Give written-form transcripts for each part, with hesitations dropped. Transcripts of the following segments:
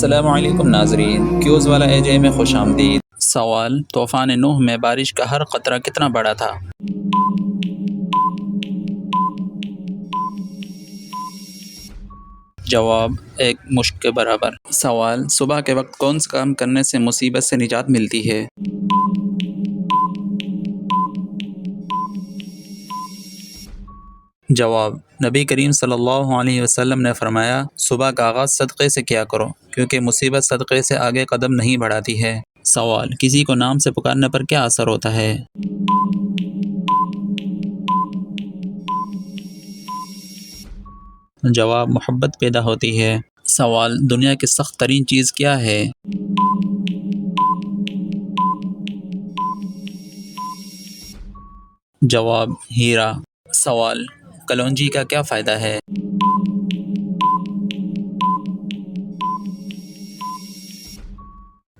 السلام علیکم ناظرین، کیوز والا اے جے میں خوش آمدید۔ سوال: طوفان نوح میں بارش کا ہر قطرہ کتنا بڑا تھا؟ جواب: ایک مشک کے برابر۔ سوال: صبح کے وقت کون سا کام کرنے سے مصیبت سے نجات ملتی ہے؟ جواب: نبی کریم صلی اللہ علیہ وسلم نے فرمایا، صبح کا آغاز صدقے سے کیا کرو، کیونکہ مصیبت صدقے سے آگے قدم نہیں بڑھاتی ہے۔ سوال: کسی کو نام سے پکارنے پر کیا اثر ہوتا ہے؟ جواب: محبت پیدا ہوتی ہے۔ سوال: دنیا کی سخت ترین چیز کیا ہے؟ جواب: ہیرا۔ سوال: کلونجی کا کیا فائدہ ہے؟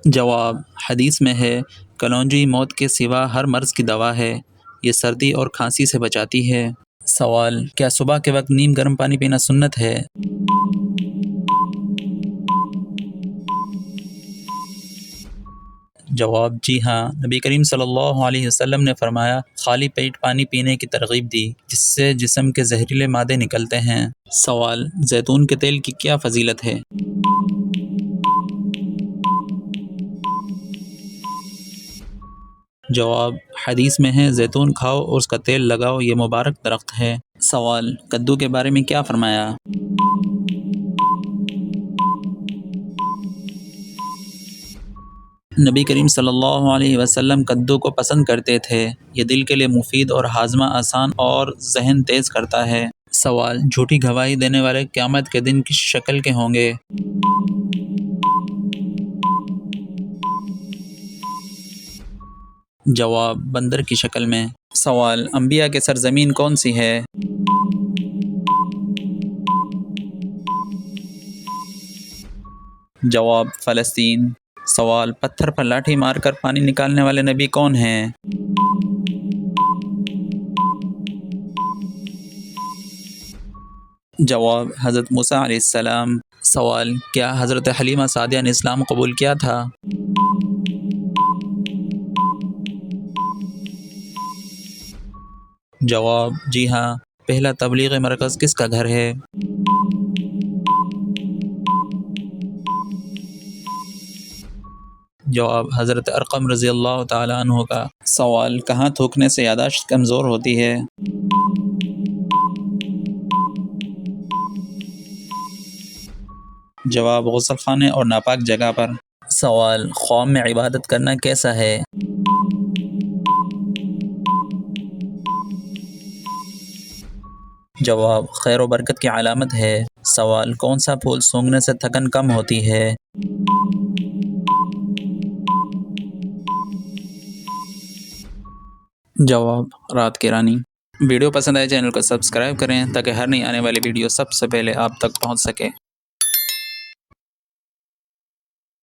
جواب: حدیث میں ہے، کلونجی موت کے سوا ہر مرض کی دوا ہے، یہ سردی اور کھانسی سے بچاتی ہے۔ سوال: کیا صبح کے وقت نیم گرم پانی پینا سنت ہے؟ جواب: جی ہاں، نبی کریم صلی اللہ علیہ وسلم نے فرمایا، خالی پیٹ پانی پینے کی ترغیب دی، جس سے جسم کے زہریلے مادے نکلتے ہیں۔ سوال: زیتون کے تیل کی کیا فضیلت ہے؟ جواب: حدیث میں ہے، زیتون کھاؤ اور اس کا تیل لگاؤ، یہ مبارک درخت ہے۔ سوال: کدو کے بارے میں کیا فرمایا؟ نبی کریم صلی اللہ علیہ وسلم کدو کو پسند کرتے تھے، یہ دل کے لیے مفید اور ہاضمہ آسان اور ذہن تیز کرتا ہے۔ سوال: جھوٹی گواہی دینے والے قیامت کے دن کس شکل کے ہوں گے؟ جواب: بندر کی شکل میں۔ سوال: انبیاء کی سرزمین کون سی ہے؟ جواب: فلسطین۔ سوال: پتھر پر لاٹھی مار کر پانی نکالنے والے نبی کون ہیں؟ جواب: حضرت موسیٰ علیہ السلام۔ سوال: کیا حضرت حلیمہ سعدیہ نے اسلام قبول کیا تھا؟ جواب: جی ہاں۔ پہلا تبلیغی مرکز کس کا گھر ہے؟ جواب: حضرت ارقم رضی اللہ تعالیٰ عنہ کا۔ سوال: کہاں تھوکنے سے یادداشت کمزور ہوتی ہے؟ جواب: غسل خانے اور ناپاک جگہ پر۔ سوال: خواب میں عبادت کرنا کیسا ہے؟ جواب: خیر و برکت کی علامت ہے۔ سوال: کون سا پھول سونگھنے سے تھکن کم ہوتی ہے؟ جواب: رات کی رانی۔ ویڈیو پسند آئے چینل کو سبسکرائب کریں تاکہ ہر نئی آنے والی ویڈیو سب سے پہلے آپ تک پہنچ سکے۔